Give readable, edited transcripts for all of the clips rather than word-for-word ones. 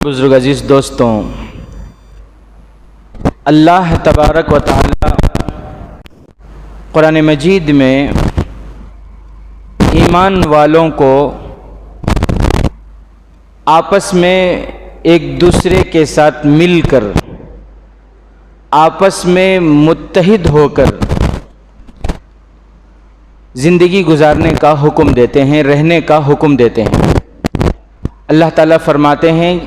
بزرگ عزیز دوستوں، اللہ تبارک و تعالی قرآن مجید میں ایمان والوں کو آپس میں ایک دوسرے کے ساتھ مل کر، آپس میں متحد ہو کر زندگی گزارنے کا حکم دیتے ہیں، رہنے کا حکم دیتے ہیں۔ اللہ تعالیٰ فرماتے ہیں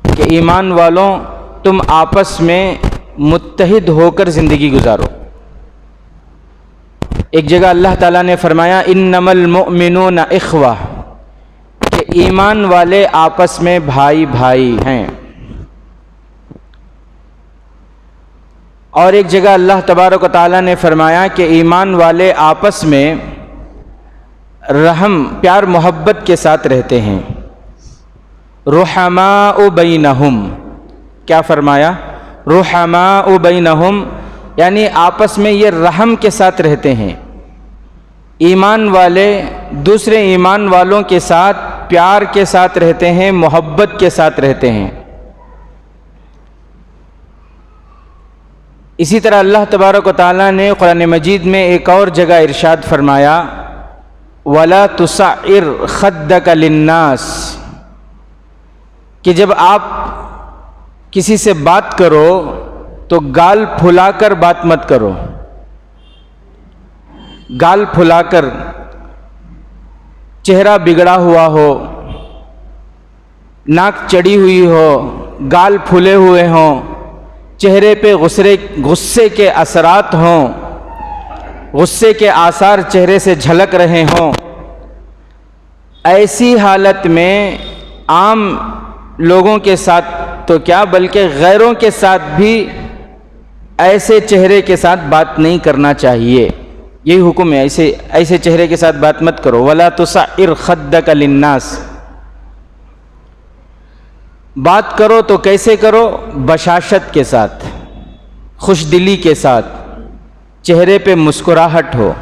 کہ ایمان والوں تم آپس میں متحد ہو کر زندگی گزارو۔ ایک جگہ اللہ تعالیٰ نے فرمایا انما المؤمنون اخوہ، کہ ایمان والے آپس میں بھائی بھائی ہیں۔ اور ایک جگہ اللہ تبارک و تعالیٰ نے فرمایا کہ ایمان والے آپس میں رحم، پیار محبت کے ساتھ رہتے ہیں۔ رحماء بینہم، کیا فرمایا؟ رحماء بینہم، یعنی آپس میں یہ رحم کے ساتھ رہتے ہیں۔ ایمان والے دوسرے ایمان والوں کے ساتھ پیار کے ساتھ رہتے ہیں، محبت کے ساتھ رہتے ہیں۔ اسی طرح اللہ تبارک و تعالیٰ نے قرآن مجید میں ایک اور جگہ ارشاد فرمایا وَلَا تُسَعِّرْ خَدَّكَ لِلنَّاسِ، کہ جب آپ کسی سے بات کرو تو گال پھلا کر بات مت کرو۔ گال پھلا کر، چہرہ بگڑا ہوا ہو، ناک چڑھی ہوئی ہو، گال پھولے ہوئے ہوں، چہرے پہ غصے کے اثرات ہوں، غصے کے آثار چہرے سے جھلک رہے ہوں، ایسی حالت میں عام لوگوں کے ساتھ تو کیا بلکہ غیروں کے ساتھ بھی ایسے چہرے کے ساتھ بات نہیں کرنا چاہیے۔ یہی حکم ہے، ایسے چہرے کے ساتھ بات مت کرو۔ وَلَا تُسَعِّرْ خَدَّكَ لِلنَّاسِ، بات کرو تو کیسے کرو؟ بشاشت کے ساتھ، خوش دلی کے ساتھ، چہرے پہ مسکراہٹ ہو۔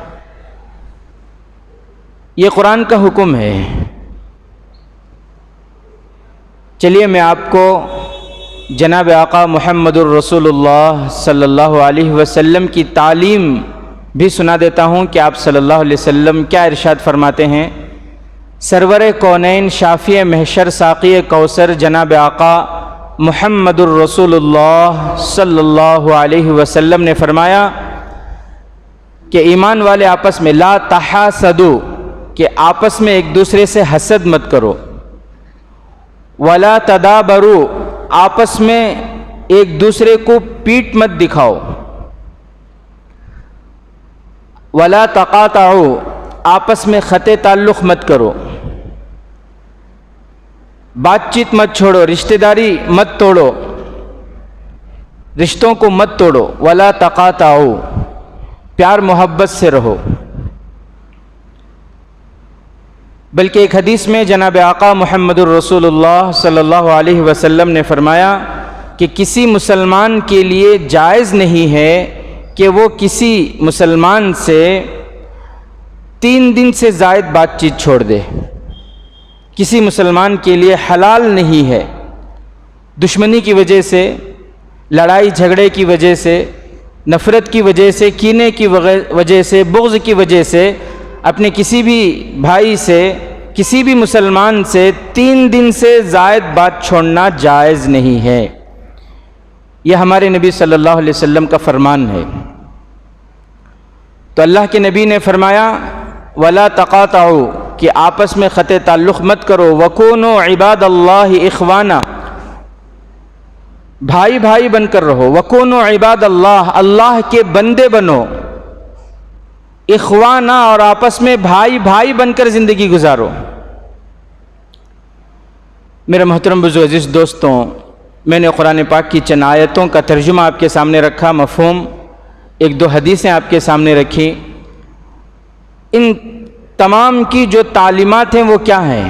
یہ قرآن کا حکم ہے۔ چلیے میں آپ کو جناب آقا محمد الرسول اللہ صلی اللہ علیہ وسلم کی تعلیم بھی سنا دیتا ہوں کہ آپ صلی اللہ علیہ وسلم کیا ارشاد فرماتے ہیں۔ سرور کونین، شافی محشر، ساقی کوثر جناب آقا محمد الرسول اللہ صلی اللہ علیہ وسلم نے فرمایا کہ ایمان والے آپس میں لا تحاسدوا، کہ آپس میں ایک دوسرے سے حسد مت کرو۔ ولا تدابروا، آپس میں ایک دوسرے کو پیٹ مت دکھاؤ۔ ولا تقاطعوا، آپس میں خط تعلق مت کرو، بات چیت مت چھوڑو، رشتہ داری مت توڑو، رشتوں کو مت توڑو۔ ولا تقاطعوا، پیار محبت سے رہو۔ بلکہ ایک حدیث میں جناب آقا محمد الرسول اللہ صلی اللہ علیہ وسلم نے فرمایا کہ کسی مسلمان کے لیے جائز نہیں ہے کہ وہ کسی مسلمان سے 3 دن سے زائد بات چیت چھوڑ دے۔ کسی مسلمان کے لیے حلال نہیں ہے دشمنی کی وجہ سے، لڑائی جھگڑے کی وجہ سے، نفرت کی وجہ سے، کینے کی وجہ سے، بغض کی وجہ سے اپنے کسی بھی بھائی سے، کسی بھی مسلمان سے 3 دن سے زائد بات چھوڑنا جائز نہیں ہے۔ یہ ہمارے نبی صلی اللہ علیہ وسلم کا فرمان ہے۔ تو اللہ کے نبی نے فرمایا وَلَا تَقَاطَعُوا، کہ آپس میں خط تعلق مت کرو۔ وَكُونُوا عِبَادَ اللَّهِ إِخْوَانًا، بھائی بھائی بن کر رہو۔ وَكُونُوا عِبَادَ اللَّهِ، اللہ کے بندے بنو۔ اخوانا، اور آپس میں بھائی بھائی بن کر زندگی گزارو۔ میرے محترم بزرگ عزیز دوستوں، میں نے قرآن پاک کی چند آیتوں کا ترجمہ آپ کے سامنے رکھا، مفہوم 1-2 حدیثیں آپ کے سامنے رکھی۔ ان تمام کی جو تعلیمات ہیں وہ کیا ہیں؟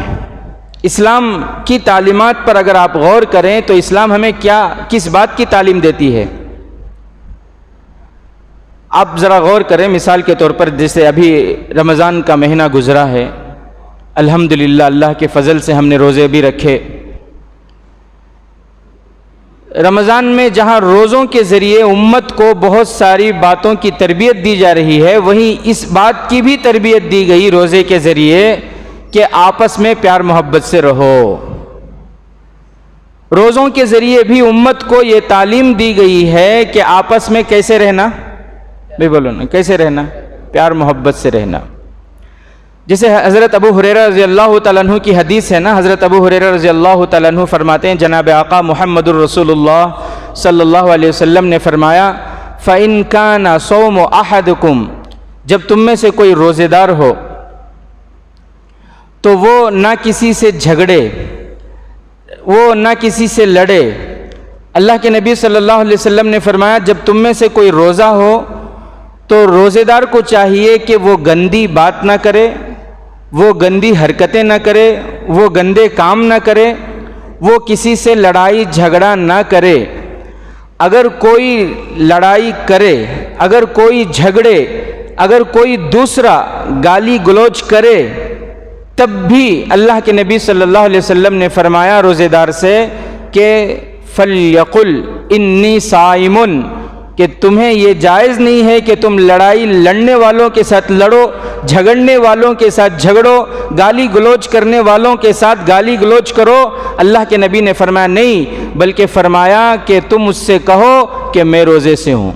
اسلام کی تعلیمات پر اگر آپ غور کریں تو اسلام ہمیں کس بات کی تعلیم دیتی ہے؟ آپ ذرا غور کریں۔ مثال کے طور پر جیسے ابھی رمضان کا مہینہ گزرا ہے، الحمدللہ اللہ کے فضل سے ہم نے روزے بھی رکھے، رمضان میں جہاں روزوں کے ذریعے امت کو بہت ساری باتوں کی تربیت دی جا رہی ہے، وہیں اس بات کی بھی تربیت دی گئی روزے کے ذریعے کہ آپس میں پیار محبت سے رہو۔ روزوں کے ذریعے بھی امت کو یہ تعلیم دی گئی ہے کہ آپس میں کیسے رہنا، بھی بولو نا، کیسے رہنا، پیار محبت سے رہنا۔ جیسے حضرت ابو ہریرہ رضی اللہ تعالیٰ عنہ کی حدیث ہے نا، حضرت ابو ہریرہ رضی اللہ تعالیٰ عنہ فرماتے ہیں جناب آقا محمد الرسول اللہ صلی اللہ علیہ وسلم نے فرمایا فَإِن كَانَ صَوْمُ أَحَدُكُمْ، جب تم میں سے کوئی روزے دار ہو تو وہ نہ کسی سے جھگڑے، وہ نہ کسی سے لڑے۔ اللہ کے نبی صلی اللہ علیہ وسلم نے فرمایا جب تم میں سے کوئی روزہ ہو تو روزے دار کو چاہیے کہ وہ گندی بات نہ کرے، وہ گندی حرکتیں نہ کرے، وہ گندے کام نہ کرے، وہ کسی سے لڑائی جھگڑا نہ کرے۔ اگر کوئی لڑائی کرے، اگر کوئی جھگڑے، اگر کوئی دوسرا گالی گلوچ کرے، تب بھی اللہ کے نبی صلی اللہ علیہ وسلم نے فرمایا روزے دار سے کہ فَلْيَقُلْ إِنِّي صَائِمٌ، کہ تمہیں یہ جائز نہیں ہے کہ تم لڑائی لڑنے والوں کے ساتھ لڑو، جھگڑنے والوں کے ساتھ جھگڑو، گالی گلوچ کرنے والوں کے ساتھ گالی گلوچ کرو۔ اللہ کے نبی نے فرمایا نہیں، بلکہ فرمایا کہ تم اس سے کہو کہ میں روزے سے ہوں،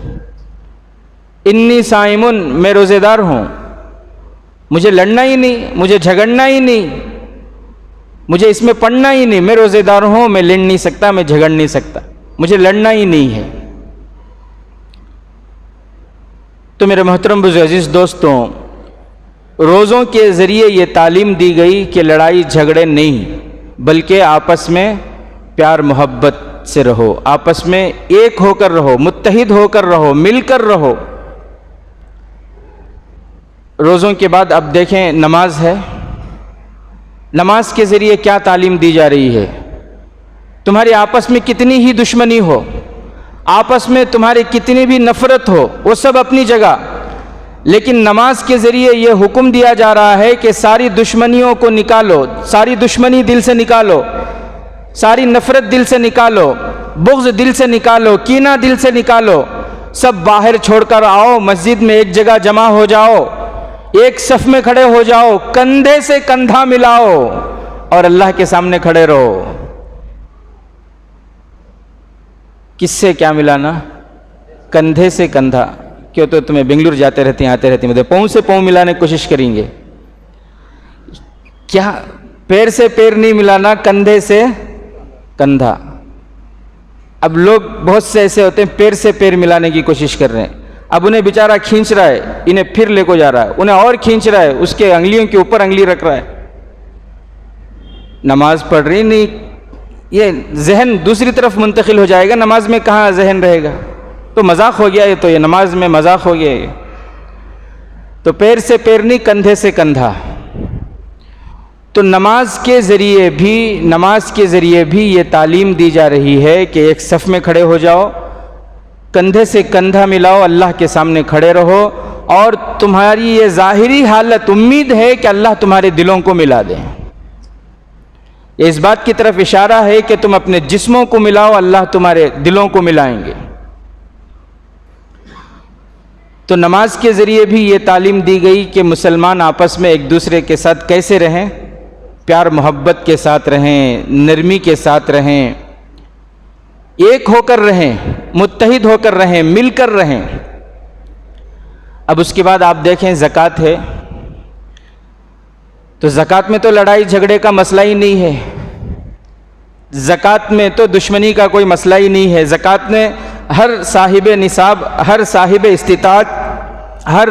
انی صائمٌ، میں روزے دار ہوں، مجھے لڑنا ہی نہیں، مجھے جھگڑنا ہی نہیں، مجھے اس میں پڑھنا ہی نہیں، میں روزے دار ہوں، میں لڑ نہیں سکتا، میں جھگڑ نہیں سکتا، مجھے لڑنا ہی نہیں ہے۔ تو میرے محترم بزرگ عزیز دوستوں، روزوں کے ذریعے یہ تعلیم دی گئی کہ لڑائی جھگڑے نہیں، بلکہ آپس میں پیار محبت سے رہو، آپس میں ایک ہو کر رہو، متحد ہو کر رہو، مل کر رہو۔ روزوں کے بعد اب دیکھیں نماز ہے، نماز کے ذریعے کیا تعلیم دی جا رہی ہے؟ تمہاری آپس میں کتنی ہی دشمنی ہو، آپس میں تمہاری کتنی بھی نفرت ہو، وہ سب اپنی جگہ، لیکن نماز کے ذریعے یہ حکم دیا جا رہا ہے کہ ساری دشمنیوں کو نکالو، ساری دشمنی دل سے نکالو، ساری نفرت دل سے نکالو، بغض دل سے نکالو، کینہ دل سے نکالو، سب باہر چھوڑ کر آؤ، مسجد میں ایک جگہ جمع ہو جاؤ، ایک صف میں کھڑے ہو جاؤ، کندھے سے کندھا ملاؤ اور اللہ کے سامنے کھڑے رہو۔ کس سے کیا ملانا؟ کندھے سے کندھا۔ کیوں تو تمہیں بنگلور جاتے رہتے ہیں آتے رہتے ہیں، مجھے پاؤں سے پاؤں ملانے کی کوشش کریں گے، کیا پیر سے پیر نہیں ملانا، کندھے سے کندھا۔ اب لوگ بہت سے ایسے ہوتے ہیں پیر سے پیر ملانے کی کوشش کر رہے ہیں، اب انہیں بیچارہ کھینچ رہا ہے، انہیں پھر لے کو جا رہا ہے، انہیں اور کھینچ رہا ہے، اس کے انگلیوں کے اوپر انگلی رکھ رہا ہے، نماز پڑھ رہی نہیں، یہ ذہن دوسری طرف منتقل ہو جائے گا، نماز میں کہاں ذہن رہے گا؟ تو مذاق ہو گیا یہ، تو یہ نماز میں مذاق ہو گیا یہ۔ تو پیر سے پیر نہیں، کندھے سے کندھا۔ تو نماز کے ذریعے بھی یہ تعلیم دی جا رہی ہے کہ ایک صف میں کھڑے ہو جاؤ، کندھے سے کندھا ملاؤ، اللہ کے سامنے کھڑے رہو، اور تمہاری یہ ظاہری حالت امید ہے کہ اللہ تمہارے دلوں کو ملا دیں۔ یہ اس بات کی طرف اشارہ ہے کہ تم اپنے جسموں کو ملاؤ، اللہ تمہارے دلوں کو ملائیں گے۔ تو نماز کے ذریعے بھی یہ تعلیم دی گئی کہ مسلمان آپس میں ایک دوسرے کے ساتھ کیسے رہیں، پیار محبت کے ساتھ رہیں، نرمی کے ساتھ رہیں، ایک ہو کر رہیں، متحد ہو کر رہیں، مل کر رہیں۔ اب اس کے بعد آپ دیکھیں زکوٰۃ ہے، تو زکوٰۃ میں تو لڑائی جھگڑے کا مسئلہ ہی نہیں ہے، زکوٰۃ میں تو دشمنی کا کوئی مسئلہ ہی نہیں ہے۔ زکوٰۃ میں ہر صاحب نصاب، ہر صاحب استطاعت، ہر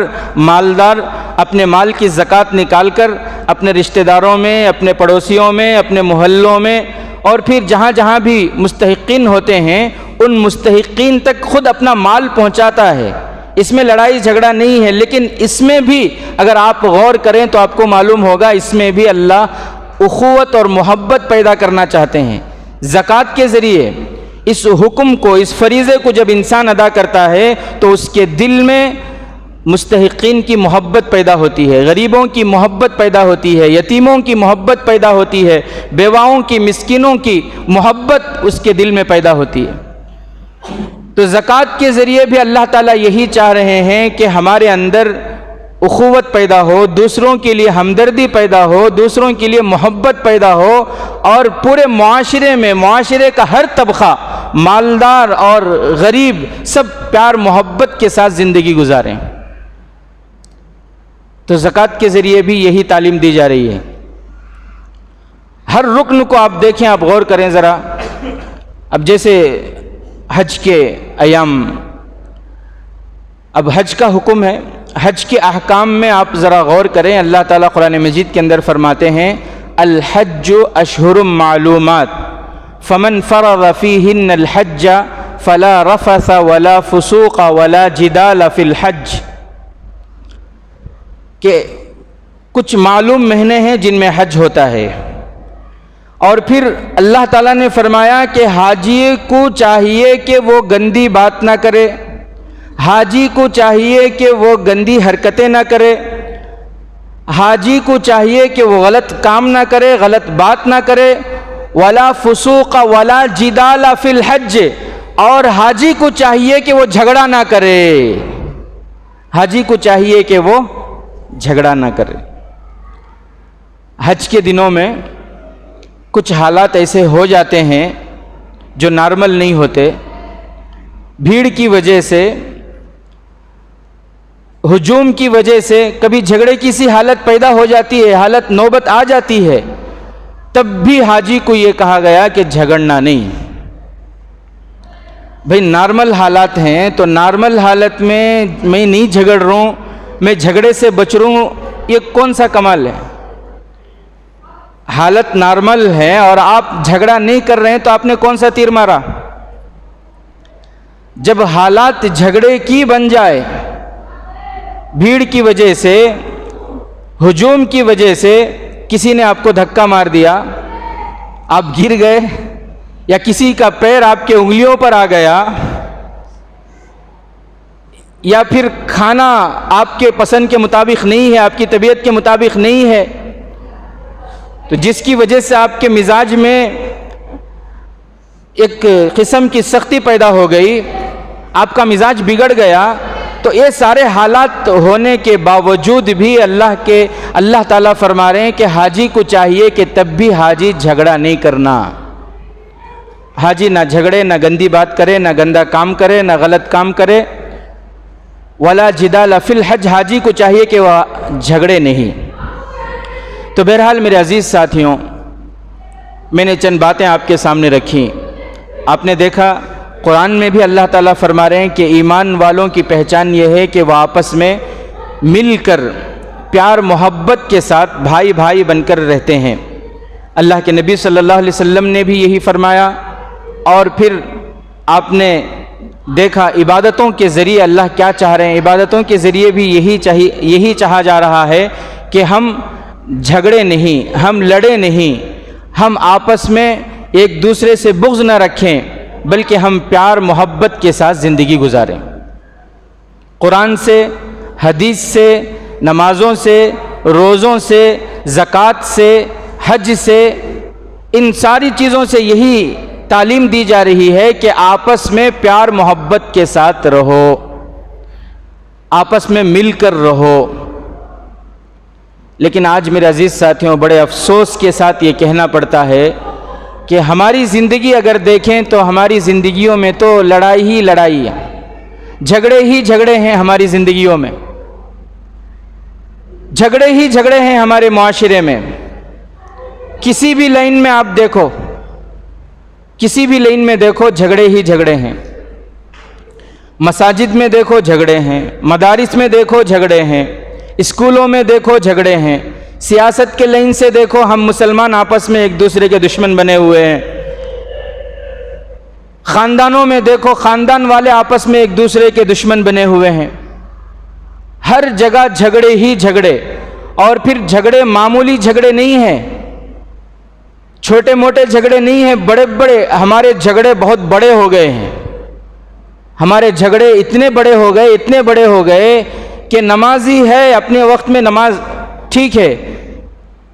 مالدار اپنے مال کی زکوٰۃ نکال کر اپنے رشتہ داروں میں، اپنے پڑوسیوں میں، اپنے محلوں میں، اور پھر جہاں جہاں بھی مستحقین ہوتے ہیں ان مستحقین تک خود اپنا مال پہنچاتا ہے۔ اس میں لڑائی جھگڑا نہیں ہے، لیکن اس میں بھی اگر آپ غور کریں تو آپ کو معلوم ہوگا اس میں بھی اللہ اخوت اور محبت پیدا کرنا چاہتے ہیں۔ زکوٰۃ کے ذریعے اس حکم کو، اس فریضے کو جب انسان ادا کرتا ہے تو اس کے دل میں مستحقین کی محبت پیدا ہوتی ہے، غریبوں کی محبت پیدا ہوتی ہے، یتیموں کی محبت پیدا ہوتی ہے، بیواؤں کی، مسکینوں کی محبت اس کے دل میں پیدا ہوتی ہے۔ تو زکوٰۃ کے ذریعے بھی اللہ تعالیٰ یہی چاہ رہے ہیں کہ ہمارے اندر اخوت پیدا ہو، دوسروں کے لیے ہمدردی پیدا ہو، دوسروں کے لیے محبت پیدا ہو، اور پورے معاشرے میں معاشرے کا ہر طبقہ، مالدار اور غریب، سب پیار محبت کے ساتھ زندگی گزاریں۔ تو زکوٰۃ کے ذریعے بھی یہی تعلیم دی جا رہی ہے۔ ہر رکن کو آپ دیکھیں، آپ غور کریں ذرا۔ اب جیسے حج کے ایام، اب حج کا حکم ہے، حج کے احکام میں آپ ذرا غور کریں۔ اللہ تعالیٰ قرآن مجید کے اندر فرماتے ہیں الحج اشہر معلومات فمن فرض فیہن الحج فلا رفث ولا فسوق ولا جدال فی الحج، کہ کچھ معلوم مہینے ہیں جن میں حج ہوتا ہے، اور پھر اللہ تعالیٰ نے فرمایا کہ حاجی کو چاہیے کہ وہ گندی بات نہ کرے، حاجی کو چاہیے کہ وہ گندی حرکتیں نہ کرے، حاجی کو چاہیے کہ وہ غلط کام نہ کرے، غلط بات نہ کرے، ولا فسوق ولا جدال فی الحج، اور حاجی کو چاہیے کہ وہ جھگڑا نہ کرے، حاجی کو چاہیے کہ وہ جھگڑا نہ کرے۔ حج کے دنوں میں کچھ حالات ایسے ہو جاتے ہیں جو نارمل نہیں ہوتے، بھیڑ کی وجہ سے، ہجوم کی وجہ سے، کبھی جھگڑے کی سی حالت پیدا ہو جاتی ہے، حالت نوبت آ جاتی ہے، تب بھی حاجی کو یہ کہا گیا کہ جھگڑنا نہیں۔ بھئی نارمل حالات ہیں تو نارمل حالت میں میں نہیں جھگڑ رہا ہوں، میں جھگڑے سے بچ رہا ہوں، یہ کون سا کمال ہے؟ حالت نارمل ہے اور آپ جھگڑا نہیں کر رہے ہیں تو آپ نے کون سا تیر مارا؟ جب حالات جھگڑے کی بن جائے، بھیڑ کی وجہ سے، ہجوم کی وجہ سے، کسی نے آپ کو دھکا مار دیا، آپ گر گئے، یا کسی کا پیر آپ کے انگلیوں پر آ گیا، یا پھر کھانا آپ کے پسند کے مطابق نہیں ہے، آپ کی طبیعت کے مطابق نہیں ہے، تو جس کی وجہ سے آپ کے مزاج میں ایک قسم کی سختی پیدا ہو گئی، آپ کا مزاج بگڑ گیا، تو یہ سارے حالات ہونے کے باوجود بھی اللہ تعالیٰ فرما رہے ہیں کہ حاجی کو چاہیے کہ تب بھی حاجی جھگڑا نہیں کرنا، حاجی نہ جھگڑے، نہ گندی بات کرے، نہ گندا کام کرے، نہ غلط کام کرے، ولا جدال فی الحج، حاجی کو چاہیے کہ وہ جھگڑے نہیں۔ تو بہرحال میرے عزیز ساتھیوں، میں نے چند باتیں آپ کے سامنے رکھی۔ آپ نے دیکھا قرآن میں بھی اللہ تعالیٰ فرما رہے ہیں کہ ایمان والوں کی پہچان یہ ہے کہ وہ آپس میں مل کر پیار محبت کے ساتھ بھائی بھائی بن کر رہتے ہیں۔ اللہ کے نبی صلی اللہ علیہ وسلم نے بھی یہی فرمایا، اور پھر آپ نے دیکھا عبادتوں کے ذریعے اللہ کیا چاہ رہے ہیں، عبادتوں کے ذریعے بھی یہی چاہا جا رہا ہے کہ ہم جھگڑے نہیں، ہم لڑے نہیں، ہم آپس میں ایک دوسرے سے بغض نہ رکھیں، بلکہ ہم پیار محبت کے ساتھ زندگی گزاریں۔ قرآن سے، حدیث سے، نمازوں سے، روزوں سے، زکوٰۃ سے، حج سے، ان ساری چیزوں سے یہی تعلیم دی جا رہی ہے کہ آپس میں پیار محبت کے ساتھ رہو، آپس میں مل کر رہو۔ لیکن آج میرے عزیز ساتھیوں، بڑے افسوس کے ساتھ یہ کہنا پڑتا ہے کہ ہماری زندگی اگر دیکھیں تو ہماری زندگیوں میں تو لڑائی ہی لڑائی ہے، جھگڑے ہی جھگڑے ہیں ہماری زندگیوں میں، جھگڑے ہی جھگڑے ہیں ہمارے معاشرے میں۔ کسی بھی لائن میں آپ دیکھو، کسی بھی لائن میں دیکھو، جھگڑے ہی جھگڑے ہیں۔ مساجد میں دیکھو جھگڑے ہیں، مدارس میں دیکھو جھگڑے ہیں، اسکولوں میں دیکھو جھگڑے ہیں، سیاست کے لائن سے دیکھو، ہم مسلمان آپس میں ایک دوسرے کے دشمن بنے ہوئے ہیں، خاندانوں میں دیکھو، خاندان والے آپس میں ایک دوسرے کے دشمن بنے ہوئے ہیں، ہر جگہ جھگڑے ہی جھگڑے۔ اور پھر جھگڑے معمولی جھگڑے نہیں ہیں، چھوٹے موٹے جھگڑے نہیں ہیں، بڑے بڑے ہمارے جھگڑے بہت بڑے ہو گئے ہیں، ہمارے جھگڑے اتنے بڑے ہو گئے، اتنے بڑے ہو گئے کہ نمازی ہے، اپنے وقت میں نماز ٹھیک ہے،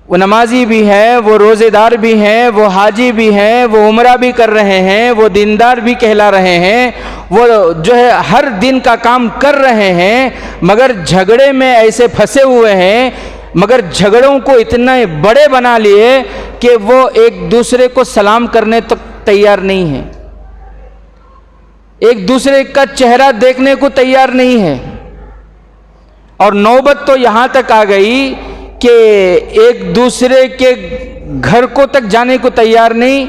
وہ نمازی بھی ہے، وہ روزے دار بھی ہیں، وہ حاجی بھی ہیں، وہ عمرہ بھی کر رہے ہیں، وہ دیندار بھی کہلا رہے ہیں، وہ جو ہے ہر دن کا کام کر رہے ہیں، مگر جھگڑے میں ایسے پھنسے ہوئے ہیں، مگر جھگڑوں کو اتنے بڑے بنا لیے کہ وہ ایک دوسرے کو سلام کرنے تک تیار نہیں ہیں، ایک دوسرے کا چہرہ دیکھنے کو تیار نہیں ہے، اور نوبت تو یہاں تک آ گئی کہ ایک دوسرے کے گھر کو تک جانے کو تیار نہیں،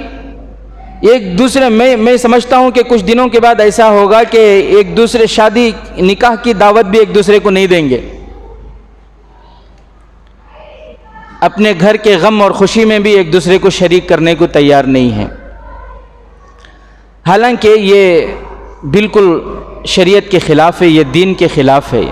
ایک دوسرے میں سمجھتا ہوں کہ کچھ دنوں کے بعد ایسا ہوگا کہ ایک دوسرے شادی نکاح کی دعوت بھی ایک دوسرے کو نہیں دیں گے، اپنے گھر کے غم اور خوشی میں بھی ایک دوسرے کو شریک کرنے کو تیار نہیں ہیں، حالانکہ یہ بالکل شریعت کے خلاف ہے، یہ دین کے خلاف ہے۔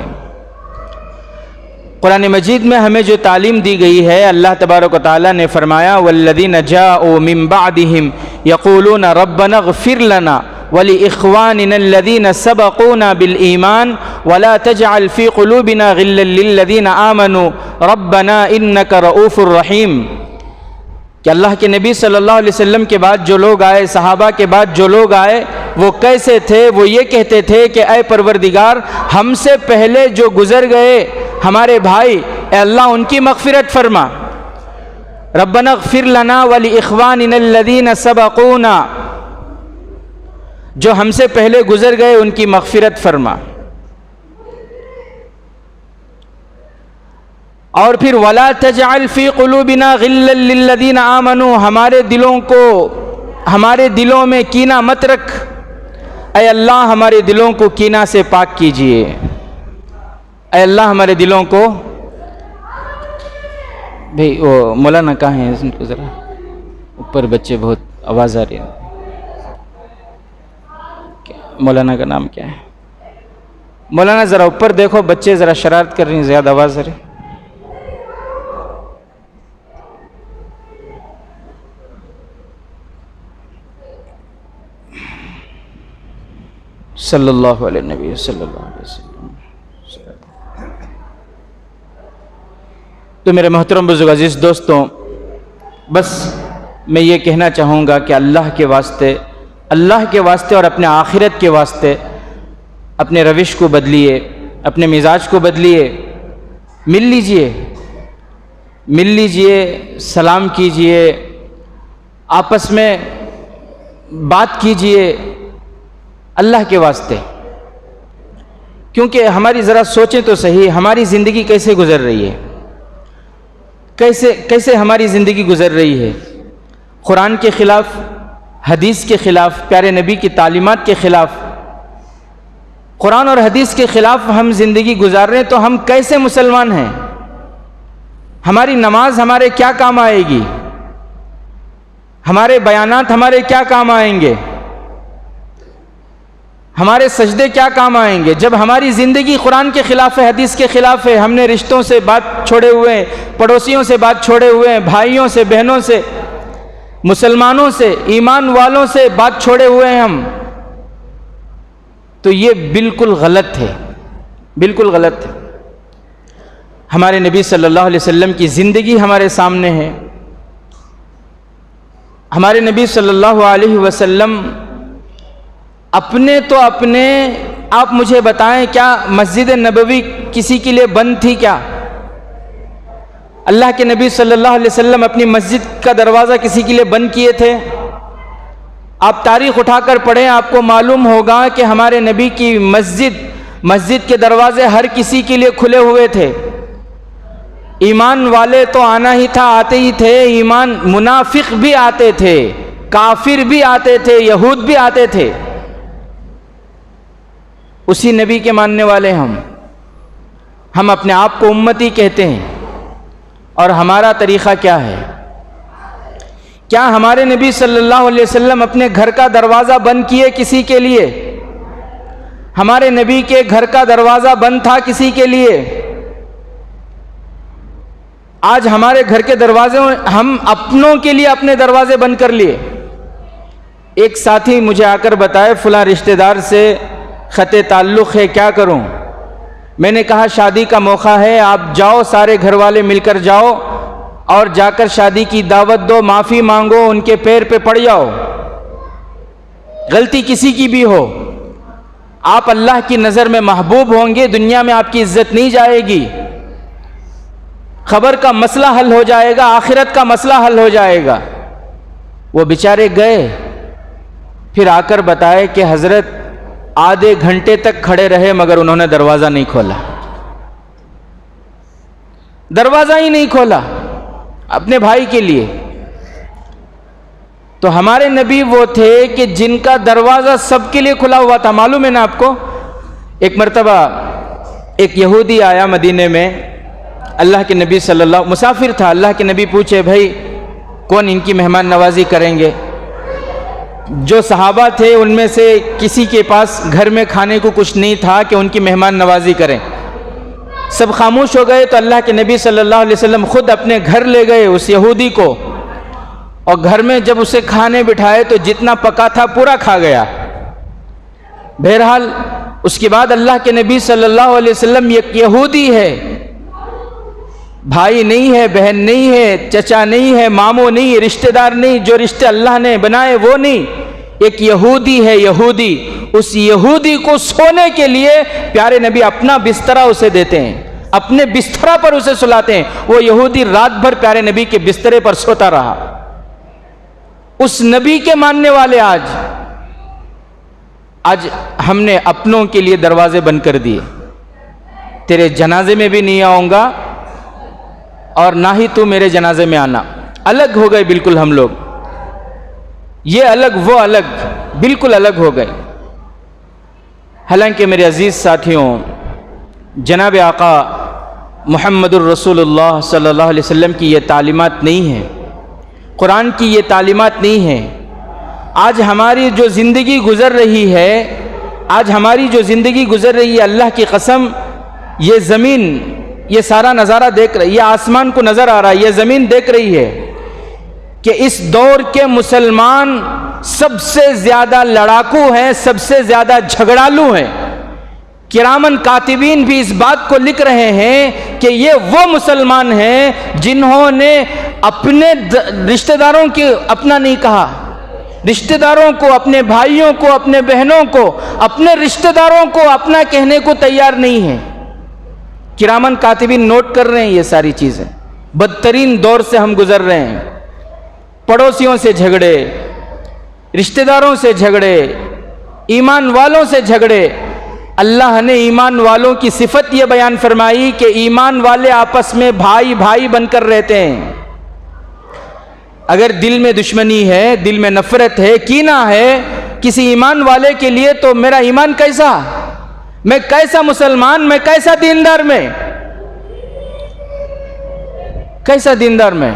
قرآن مجید میں ہمیں جو تعلیم دی گئی ہے، اللہ تبارک و تعالیٰ نے فرمایا والذین جاءوا من بعدهم یقولون ربنا اغفر لنا ولإخواننا الذین سبقونا بالایمان ولا تجعل فی قلوبنا غلا للذین آمنوا ربنا انک رؤوف رحیم، کہ اللہ کے نبی صلی اللہ علیہ وسلم کے بعد جو لوگ آئے، صحابہ کے بعد جو لوگ آئے، وہ کیسے تھے؟ وہ یہ کہتے تھے کہ اے پروردگار، ہم سے پہلے جو گزر گئے ہمارے بھائی، اے اللہ ان کی مغفرت فرما، ربنا اغفر لنا ولاخواننا الذین سبقونا، جو ہم سے پہلے گزر گئے ان کی مغفرت فرما، اور پھر ولا تجعل فی قلوبنا غلا للذین آمنوا، ہمارے دلوں میں کینہ مت رکھ، اے اللہ ہمارے دلوں کو کینہ سے پاک کیجئے، اے اللہ ہمارے دلوں کو۔ بھئی وہ مولانا کہاں ہیں؟ ان کو ذرا اوپر، بچے بہت آواز آ رہی ہے۔ مولانا کا نام کیا ہے؟ مولانا ذرا اوپر دیکھو، بچے ذرا شرارت کر رہی ہیں، زیادہ آواز آ رہی ہے۔ صلی اللہ علیہ نبی صلی اللہ علیہ وسلم۔ تو میرے محترم بزرگ عزیز دوستوں، بس میں یہ کہنا چاہوں گا کہ اللہ کے واسطے اور اپنے آخرت کے واسطے اپنے روش کو بدلیے، اپنے مزاج کو بدلیے، مل لیجئے، سلام کیجئے، آپس میں بات کیجئے اللہ کے واسطے، کیونکہ ہماری ذرا سوچیں تو صحیح، ہماری زندگی کیسے گزر رہی ہے، کیسے ہماری زندگی گزر رہی ہے؟ قرآن کے خلاف، حدیث کے خلاف، پیارے نبی کی تعلیمات کے خلاف، قرآن اور حدیث کے خلاف ہم زندگی گزار رہے ہیں، تو ہم کیسے مسلمان ہیں؟ ہماری نماز ہمارے کیا کام آئے گی؟ ہمارے بیانات ہمارے کیا کام آئیں گے؟ ہمارے سجدے کیا کام آئیں گے جب ہماری زندگی قرآن کے خلاف ہے، حدیث کے خلاف ہے؟ ہم نے رشتوں سے بات چھوڑے ہوئے ہیں، پڑوسیوں سے بات چھوڑے ہوئے ہیں، بھائیوں سے، بہنوں سے، مسلمانوں سے، ایمان والوں سے بات چھوڑے ہوئے ہیں ہم، تو یہ بالکل غلط ہے، بالکل غلط ہے۔ ہمارے نبی صلی اللہ علیہ وسلم کی زندگی ہمارے سامنے ہے، ہمارے نبی صلی اللہ علیہ وسلم آپ مجھے بتائیں، کیا مسجد نبوی کسی کے لیے بند تھی کیا؟ اللہ کے نبی صلی اللہ علیہ وسلم اپنی مسجد کا دروازہ کسی کے لیے بند کیے تھے؟ آپ تاریخ اٹھا کر پڑھیں، آپ کو معلوم ہوگا کہ ہمارے نبی کی مسجد کے دروازے ہر کسی کے لیے کھلے ہوئے تھے۔ ایمان والے تو آنا ہی تھا، آتے ہی تھے، منافق بھی آتے تھے، کافر بھی آتے تھے، یہود بھی آتے تھے، اسی نبی کے ماننے والے ہم اپنے آپ کو امتی کہتے ہیں، اور ہمارا طریقہ کیا ہے؟ کیا ہمارے نبی صلی اللہ علیہ وسلم اپنے گھر کا دروازہ بند کیے کسی کے لیے؟ ہمارے نبی کے گھر کا دروازہ بند تھا کسی کے لیے؟ آج ہمارے گھر کے دروازے ہم اپنوں کے لیے اپنے دروازے بند کر لیے۔ ایک ساتھی مجھے آ کر بتائے فلاں رشتہ دار سے خط تعلق ہے، کیا کروں؟ میں نے کہا شادی کا موقع ہے، آپ جاؤ، سارے گھر والے مل کر جاؤ، اور جا کر شادی کی دعوت دو، معافی مانگو، ان کے پیر پہ پڑ جاؤ، غلطی کسی کی بھی ہو، آپ اللہ کی نظر میں محبوب ہوں گے، دنیا میں آپ کی عزت نہیں جائے گی، خبر کا مسئلہ حل ہو جائے گا، آخرت کا مسئلہ حل ہو جائے گا۔ وہ بیچارے گئے، پھر آ کر بتائے کہ حضرت آدھے گھنٹے تک کھڑے رہے مگر انہوں نے دروازہ نہیں کھولا، دروازہ ہی نہیں کھولا اپنے بھائی کے لیے۔ تو ہمارے نبی وہ تھے کہ جن کا دروازہ سب کے لیے کھلا ہوا تھا۔ معلوم ہے نا آپ کو، ایک مرتبہ ایک یہودی آیا مدینے میں، اللہ کے نبی صلی اللہ مسافر تھا، اللہ کے نبی پوچھے بھائی کون ان کی مہمان نوازی کریں گے؟ جو صحابہ تھے ان میں سے کسی کے پاس گھر میں کھانے کو کچھ نہیں تھا کہ ان کی مہمان نوازی کریں، سب خاموش ہو گئے۔ تو اللہ کے نبی صلی اللہ علیہ وسلم خود اپنے گھر لے گئے اس یہودی کو، اور گھر میں جب اسے کھانے بٹھائے تو جتنا پکا تھا پورا کھا گیا۔ بہرحال اس کے بعد اللہ کے نبی صلی اللہ علیہ وسلم ایک یہودی ہے، بھائی نہیں ہے، بہن نہیں ہے، چچا نہیں ہے، ماموں نہیں ہے، رشتہ دار نہیں، جو رشتے اللہ نے بنائے وہ نہیں، ایک یہودی ہے، یہودی۔ اس یہودی کو سونے کے لیے پیارے نبی اپنا بسترا اسے دیتے ہیں، اپنے بسترا پر اسے سلاتے ہیں۔ وہ یہودی رات بھر پیارے نبی کے بسترے پر سوتا رہا۔ اس نبی کے ماننے والے آج ہم نے اپنوں کے لیے دروازے بند کر دیے، تیرے جنازے میں بھی نہیں آؤں گا اور نہ ہی تو میرے جنازے میں آنا۔ الگ ہو گئے بالکل ہم لوگ، یہ الگ وہ الگ، بالکل الگ ہو گئے۔ حالانکہ میرے عزیز ساتھیوں، جناب آقا محمد الرسول اللہ صلی اللہ علیہ وسلم کی یہ تعلیمات نہیں ہیں، قرآن کی یہ تعلیمات نہیں ہیں۔ آج ہماری جو زندگی گزر رہی ہے، اللہ کی قسم، یہ زمین، یہ سارا نظارہ دیکھ رہی ہے، یہ آسمان کو نظر آ رہا ہے، یہ زمین دیکھ رہی ہے کہ اس دور کے مسلمان سب سے زیادہ لڑاکو ہیں، سب سے زیادہ جھگڑالو ہیں۔ کرامن کاتبین بھی اس بات کو لکھ رہے ہیں کہ یہ وہ مسلمان ہیں جنہوں نے اپنے رشتہ داروں کی اپنا نہیں کہا، رشتہ داروں کو، اپنے بھائیوں کو، اپنے بہنوں کو، اپنے رشتہ داروں کو اپنا کہنے کو تیار نہیں ہیں۔ کرامن کاتبین نوٹ کر رہے ہیں یہ ساری چیزیں۔ بدترین دور سے ہم گزر رہے ہیں، پڑوسیوں سے جھگڑے، رشتہ داروں سے جھگڑے، ایمان والوں سے جھگڑے۔ اللہ نے ایمان والوں کی صفت یہ بیان فرمائی کہ ایمان والے آپس میں بھائی بھائی بن کر رہتے ہیں۔ اگر دل میں دشمنی ہے، دل میں نفرت ہے، کینہ ہے کسی ایمان والے کے لیے، تو میرا ایمان کیسا، میں کیسا مسلمان، میں کیسا دیندار، میں کیسا دیندار میں۔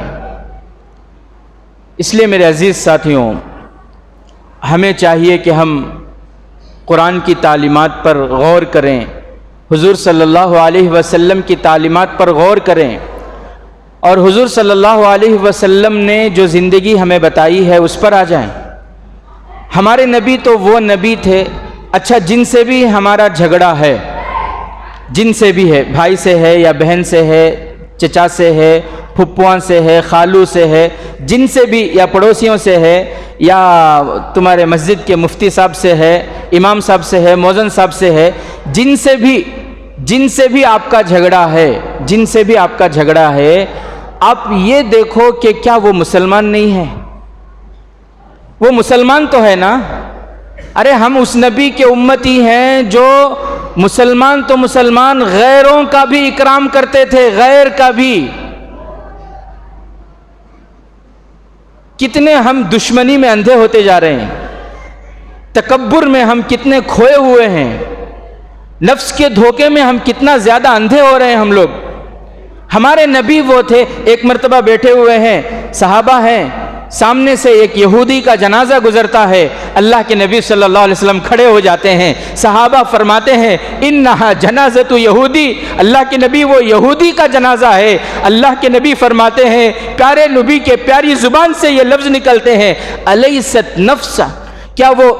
اس لیے میرے عزیز ساتھیوں، ہمیں چاہیے کہ ہم قرآن کی تعلیمات پر غور کریں، حضور صلی اللہ علیہ وسلم کی تعلیمات پر غور کریں، اور حضور صلی اللہ علیہ وسلم نے جو زندگی ہمیں بتائی ہے اس پر آ جائیں۔ ہمارے نبی تو وہ نبی تھے، اچھا جن سے بھی ہمارا جھگڑا ہے، جن سے بھی ہے، بھائی سے ہے یا بہن سے ہے، چچا سے ہے، پھپھوان سے ہے، خالو سے ہے، جن سے بھی، یا پڑوسیوں سے ہے، یا تمہارے مسجد کے مفتی صاحب سے ہے، امام صاحب سے ہے، مؤذن صاحب سے ہے، جن سے بھی آپ کا جھگڑا ہے، جن سے بھی آپ کا جھگڑا ہے، آپ یہ دیکھو کہ کیا وہ مسلمان نہیں ہے؟ وہ مسلمان تو ہے نا۔ ارے ہم اس نبی کے امتی ہیں جو مسلمان تو مسلمان، غیروں کا بھی اکرام کرتے تھے، غیر کا بھی۔ کتنے ہم دشمنی میں اندھے ہوتے جا رہے ہیں، تکبر میں ہم کتنے کھوئے ہوئے ہیں، نفس کے دھوکے میں ہم کتنا زیادہ اندھے ہو رہے ہیں ہم لوگ۔ ہمارے نبی وہ تھے، ایک مرتبہ بیٹھے ہوئے ہیں، صحابہ ہیں، سامنے سے ایک یہودی کا جنازہ گزرتا ہے، اللہ کے نبی صلی اللہ علیہ وسلم کھڑے ہو جاتے ہیں، صحابہ فرماتے ہیں انہا جنازۃ یہودی، اللہ کے نبی وہ یہودی کا جنازہ ہے۔ اللہ کے نبی فرماتے ہیں، پیارے نبی کے پیاری زبان سے یہ لفظ نکلتے ہیں، الیست نفسا، کیا وہ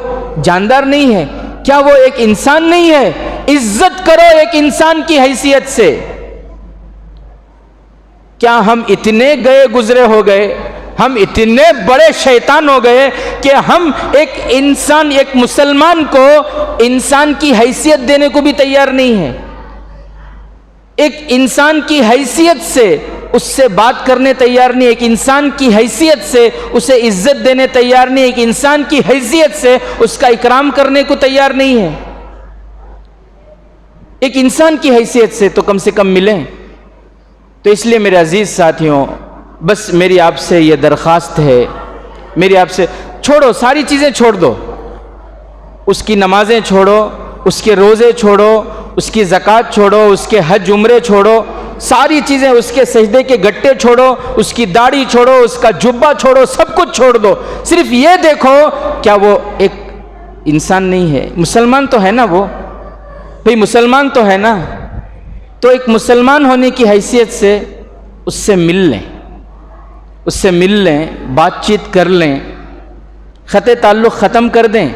جاندار نہیں ہے، کیا وہ ایک انسان نہیں ہے؟ عزت کرو ایک انسان کی حیثیت سے، کیا ہم اتنے گئے گزرے ہو گئے، ہم اتنے بڑے شیطان ہو گئے کہ ہم ایک انسان، ایک مسلمان کو انسان کی حیثیت دینے کو بھی تیار نہیں ہے، ایک انسان کی حیثیت سے اس سے بات کرنے تیار نہیں، ایک انسان کی حیثیت سے اسے عزت دینے تیار نہیں، ایک انسان کی حیثیت سے اس کا اکرام کرنے کو تیار نہیں ہے۔ ایک انسان کی حیثیت سے تو کم سے کم ملیں۔ تو اس لیے میرے عزیز ساتھیوں، بس میری آپ سے یہ درخواست ہے، میری آپ سے، چھوڑو ساری چیزیں، چھوڑ دو، اس کی نمازیں چھوڑو، اس کے روزے چھوڑو، اس کی زکوٰۃ چھوڑو، اس کے حج عمرے چھوڑو، ساری چیزیں، اس کے سجدے کے گٹے چھوڑو، اس کی داڑھی چھوڑو، اس کا جبہ چھوڑو، سب کچھ چھوڑ دو، صرف یہ دیکھو کیا وہ ایک انسان نہیں ہے؟ مسلمان تو ہے نا وہ، بھئی مسلمان تو ہے نا، تو ایک مسلمان ہونے کی حیثیت سے اس سے مل لیں، اس سے مل لیں، بات چیت کر لیں، خط تعلق ختم کر دیں،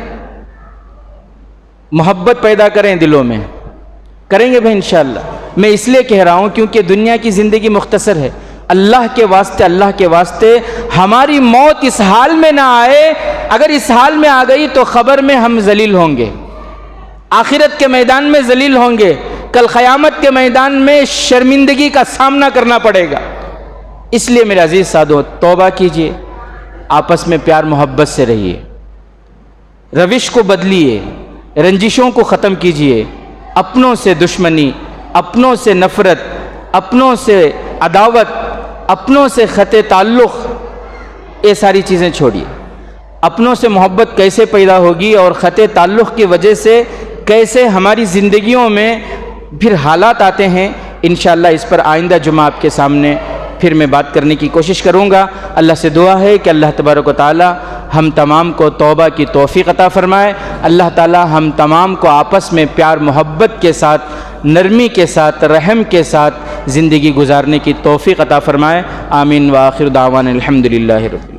محبت پیدا کریں دلوں میں، کریں گے بھائی انشاءاللہ۔ میں اس لیے کہہ رہا ہوں کیونکہ دنیا کی زندگی مختصر ہے، اللہ کے واسطے، اللہ کے واسطے ہماری موت اس حال میں نہ آئے، اگر اس حال میں آ گئی تو خبر میں ہم ذلیل ہوں گے، آخرت کے میدان میں ذلیل ہوں گے، کل قیامت کے میدان میں شرمندگی کا سامنا کرنا پڑے گا۔ اس لیے میرے عزیز ساتھیو، توبہ کیجئے، آپس میں پیار محبت سے رہیے، روش کو بدلیے، رنجشوں کو ختم کیجئے، اپنوں سے دشمنی، اپنوں سے نفرت، اپنوں سے عداوت، اپنوں سے خط تعلق، یہ ساری چیزیں چھوڑیے۔ اپنوں سے محبت کیسے پیدا ہوگی اور خط تعلق کی وجہ سے کیسے ہماری زندگیوں میں پھر حالات آتے ہیں، انشاءاللہ اس پر آئندہ جمعہ آپ کے سامنے پھر میں بات کرنے کی کوشش کروں گا۔ اللہ سے دعا ہے کہ اللہ تبارک و تعالی ہم تمام کو توبہ کی توفیق عطا فرمائے، اللہ تعالی ہم تمام کو آپس میں پیار محبت کے ساتھ، نرمی کے ساتھ، رحم کے ساتھ زندگی گزارنے کی توفیق عطا فرمائے۔ آمین وآخر دعوانا الحمدللہ رب العالمین۔